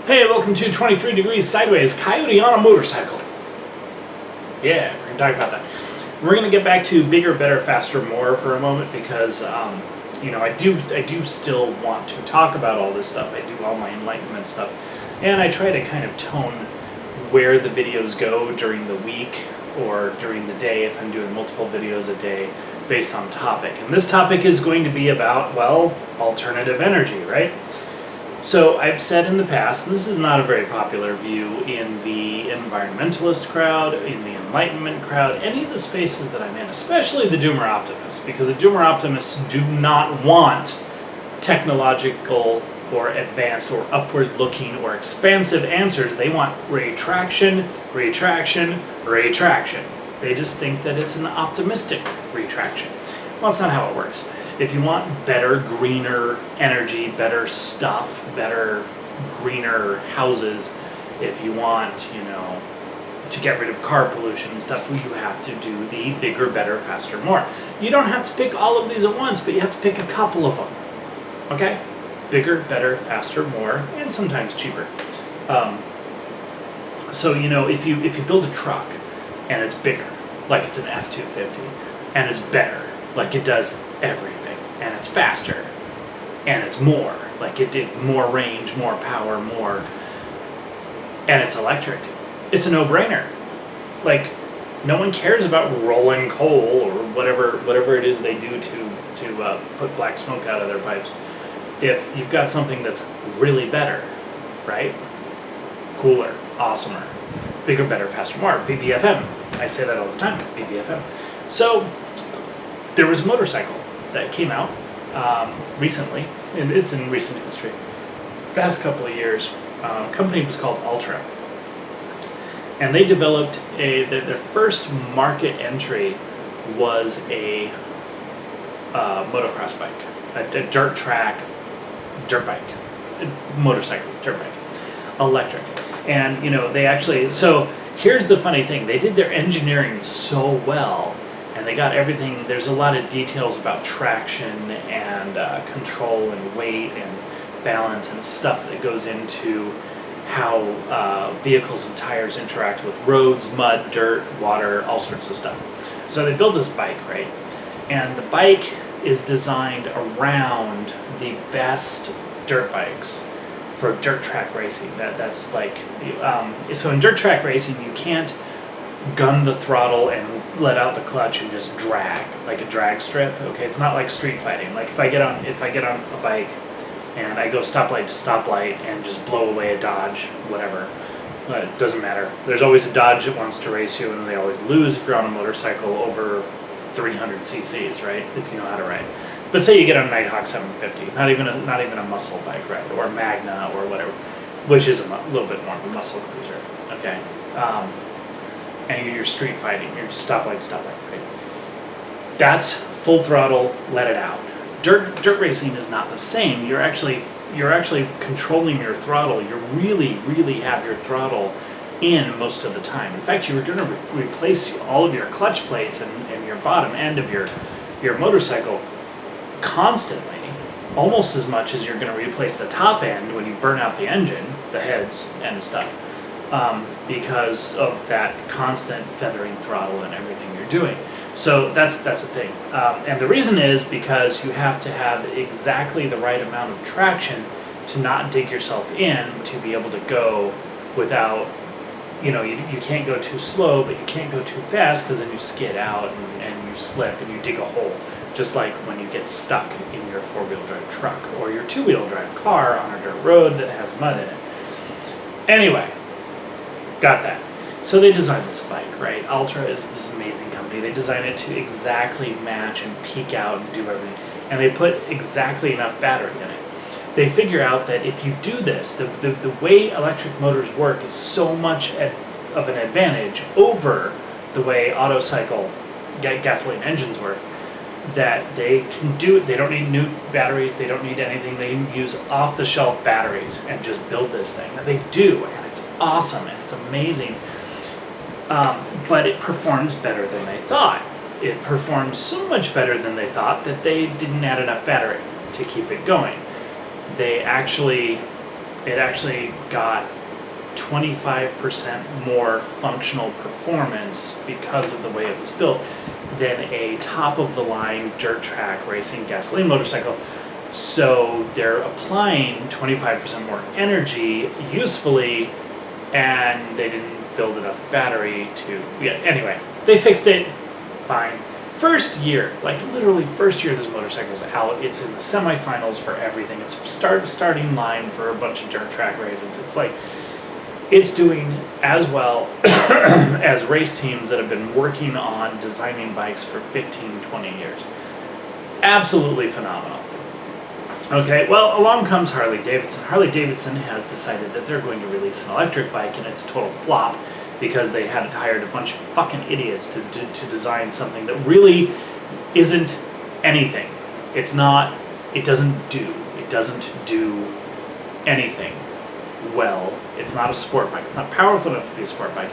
Hey, welcome to 23 Degrees Sideways, Coyote on a motorcycle. Yeah, we're going to talk about that. We're going to get back to bigger, better, faster, more for a moment because, I do still want to talk about all this stuff. I do all my enlightenment stuff. And I try to kind of tone where the videos go during the week or during the day if I'm doing multiple videos a day based on topic. And this topic is going to be about, well, alternative energy, right? So I've said in the past, and this is not a very popular view in the environmentalist crowd, in the enlightenment crowd, any of the spaces that I'm in, especially the doomer optimists, because the doomer optimists do not want technological or advanced or upward-looking or expansive answers. They want retraction, retraction, retraction. They just think that it's an optimistic retraction. Well, that's not how it works. If you want better, greener energy, better stuff, better, greener houses, if you want, to get rid of car pollution and stuff, you have to do the bigger, better, faster, more. You don't have to pick all of these at once, but you have to pick a couple of them. Okay? Bigger, better, faster, more, and sometimes cheaper. So if you build a truck and it's bigger, like it's an F-250, and it's better, like it does everything, and it's faster, and it's more, like it did more range, more power, more, and it's electric, it's a no-brainer. Like, no one cares about rolling coal or whatever it is they do to put black smoke out of their pipes. If you've got something that's really better, right? Cooler, awesomer, bigger, better, faster, more, BBFM. I say that all the time, BBFM. So there was a motorcycle that came out recently, and it's in recent history, past couple of years. Company was called Ultra, and they developed their first market entry was a motocross bike, a dirt bike, motorcycle, dirt bike, electric. And they actually, so here's the funny thing, they did their engineering so well, and they got everything. There's a lot of details about traction and control and weight and balance and stuff that goes into how vehicles and tires interact with roads, mud, dirt, water, all sorts of stuff. So they built this bike, right? And the bike is designed around the best dirt bikes for dirt track racing. That's like, so in dirt track racing, you can't gun the throttle and let out the clutch and just drag like a drag strip. Okay, it's not like street fighting. Like if I get on a bike and I go stoplight to stoplight and just blow away a Dodge, whatever, it doesn't matter. There's always a Dodge that wants to race you, and they always lose if you're on a motorcycle over 300 cc's, right? If you know how to ride. But say you get on a Nighthawk 750, not even a muscle bike, right? Or Magna or whatever, which is a little bit more of a muscle cruiser. Okay. And you're street fighting, you're stoplight, right? That's full throttle, let it out. Dirt racing is not the same. You're actually controlling your throttle. You really have your throttle in most of the time. In fact, you're going to replace all of your clutch plates and your bottom end of your motorcycle constantly, almost as much as you're going to replace the top end when you burn out the engine, the heads and stuff. Because of that constant feathering throttle and everything you're doing. So that's a thing. And the reason is because you have to have exactly the right amount of traction to not dig yourself in, to be able to go without, you can't go too slow, but you can't go too fast because then you skid out and you slip and you dig a hole. Just like when you get stuck in your four-wheel drive truck or your two-wheel drive car on a dirt road that has mud in it. Anyway. Got that. So they designed this bike, right? Ultra is this amazing company. They designed it to exactly match and peak out and do everything. And they put exactly enough battery in it. They figure out that if you do this, the way electric motors work is so much of an advantage over the way autocycle gasoline engines work, that they can do it. They don't need new batteries. They don't need anything. They can use off-the-shelf batteries and just build this thing. And they do, and it's awesome, and it's amazing. But it performs better than they thought. It performs so much better than they thought that they didn't add enough battery to keep it going. They actually it actually got 25% more functional performance because of the way it was built than a top-of-the-line dirt track racing gasoline motorcycle. So they're applying 25% more energy usefully, and they didn't build enough battery to... Yeah, anyway, they fixed it. Fine. First year, like literally first year this motorcycle's out, it's in the semifinals for everything. It's starting line for a bunch of dirt track races. It's like, it's doing as well as race teams that have been working on designing bikes for 15, 20 years. Absolutely phenomenal. Okay, well, along comes Harley Davidson. Harley Davidson has decided that they're going to release an electric bike, and it's a total flop because they had hired a bunch of fucking idiots to design something that really isn't anything. It doesn't do anything well. It's not a sport bike. It's not powerful enough to be a sport bike,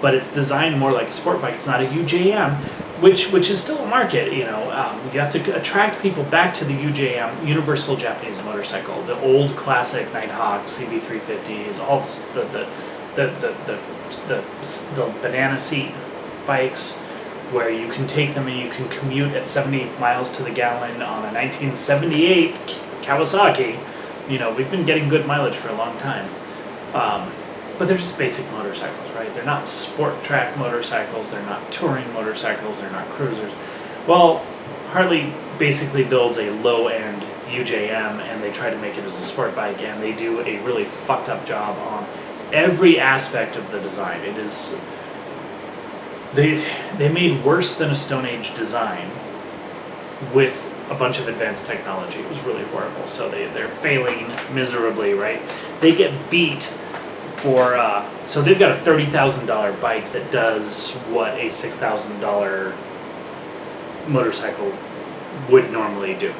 but it's designed more like a sport bike. It's not a UJM, which is still a market. You have to attract people back to the UJM, Universal Japanese Motorcycle, the old classic Nighthawk CB350s, all the banana seat bikes, where you can take them and you can commute at 70 miles to the gallon on a 1978 Kawasaki. We've been getting good mileage for a long time. But they're just basic motorcycles, right? They're not sport track motorcycles, they're not touring motorcycles, they're not cruisers. Well, Harley basically builds a low-end UJM, and they try to make it as a sport bike, and they do a really fucked up job on every aspect of the design. It is... They made worse than a Stone Age design with a bunch of advanced technology. It was really horrible. So they're failing miserably, right? They get beat for... so they've got a $30,000 bike that does what a $6,000 motorcycle would normally do.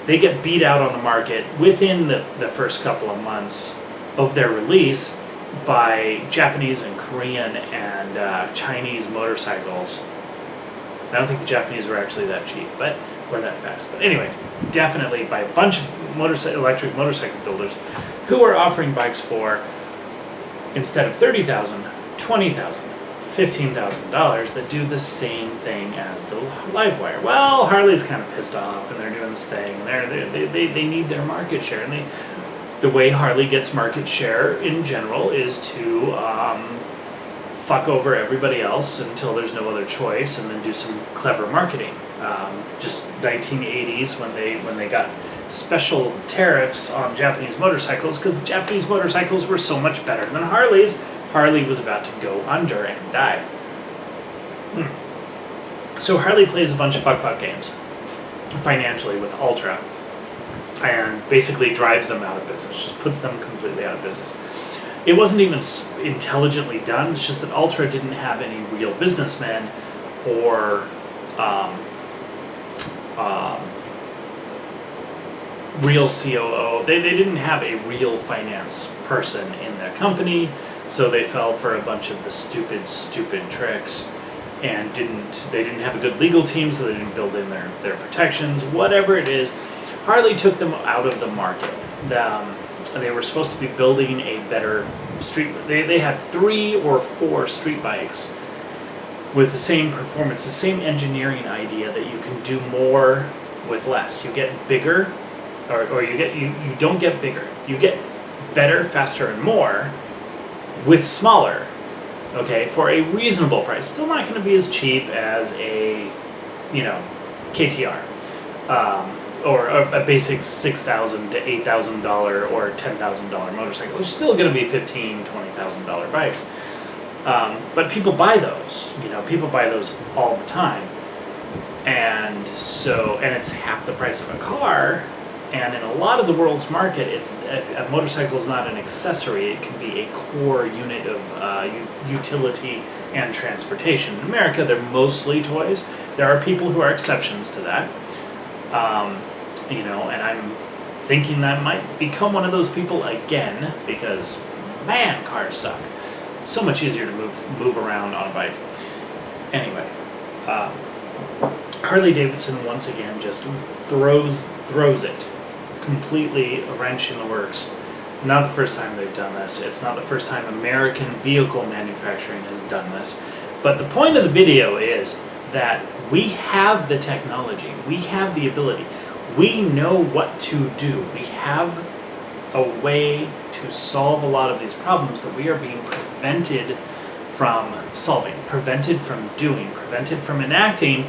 They get beat out on the market within the first couple of months of their release by Japanese and Korean and Chinese motorcycles. I don't think the Japanese were actually that cheap, but or that fast. But anyway, definitely by a bunch of electric motorcycle builders who are offering bikes for, instead of $30,000, $20,000, $15,000 that do the same thing as the Livewire. Well, Harley's kind of pissed off, and they're doing this thing, and they need their market share, and the way Harley gets market share in general is to fuck over everybody else until there's no other choice, and then do some clever marketing. Just 1980s when they got special tariffs on Japanese motorcycles because the Japanese motorcycles were so much better than Harley's. Harley was about to go under and die. So Harley plays a bunch of fuck games financially with Ultra, and basically drives them out of business, just puts them completely out of business. It wasn't even intelligently done. It's just that Ultra didn't have any real businessmen or real COO. They didn't have a real finance person in their company, so they fell for a bunch of the stupid tricks, and they didn't have a good legal team, so they didn't build in their protections. Whatever it is, Harley took them out of the market. They were supposed to be building a better street. They had 3 or 4 street bikes with the same performance, the same engineering idea that you can do more with less. You get bigger, or you don't get bigger. You get better, faster, and more with smaller. Okay, for a reasonable price. Still not going to be as cheap as a, KTR. Or a basic $6,000 to $8,000 or $10,000 motorcycle. It's still going to be $15,000, $20,000 bikes. But people buy those. People buy those all the time. And it's half the price of a car. And in a lot of the world's market, a motorcycle is not an accessory. It can be a core unit of utility and transportation. In America, they're mostly toys. There are people who are exceptions to that. And I'm thinking that I might become one of those people again, because, man, cars suck. So much easier to move around on a bike. Anyway, Harley Davidson once again just throws it completely, a wrench in the works Not the first time they've done this. It's not the first time American vehicle manufacturing has done this. But the point of the video is that we have the technology, we have the ability, we know what to do. We have a way to solve a lot of these problems that we are being prevented from solving, prevented from doing, prevented from enacting,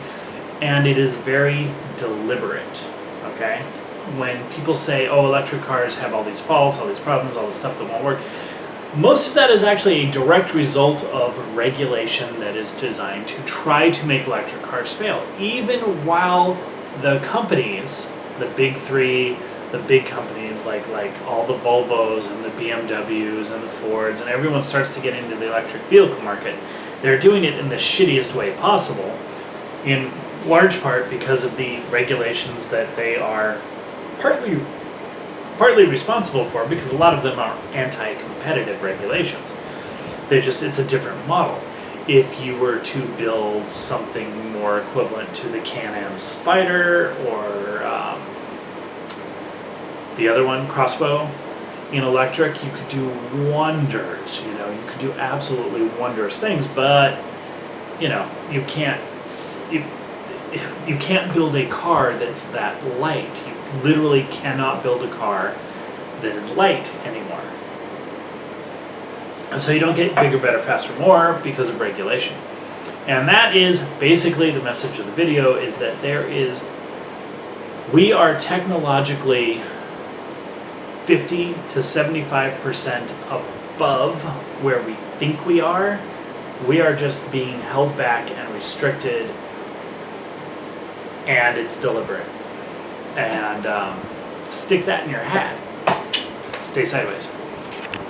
and it is very deliberate, okay? When people say, oh, electric cars have all these faults, all these problems, all this stuff that won't work, most of that is actually a direct result of regulation that is designed to try to make electric cars fail. Even while the companies, the big three, the big companies like all the Volvos and the BMWs and the Fords and everyone starts to get into the electric vehicle market, they're doing it in the shittiest way possible, in large part because of the regulations that they are partly responsible for, because a lot of them are anti-competitive regulations. It's a different model. If you were to build something more equivalent to the Can-Am Spyder or the other one, Crossbow, in electric, you could do wonders. You could do absolutely wondrous things, but you can't build a car that's that light. You literally cannot build a car that is light anymore. And so you don't get bigger, better, faster, more because of regulation. And that is basically the message of the video, is that we are technologically 50 to 75% above where we think we are. We are just being held back and restricted, and it's deliberate. And stick that in your hat. Stay sideways.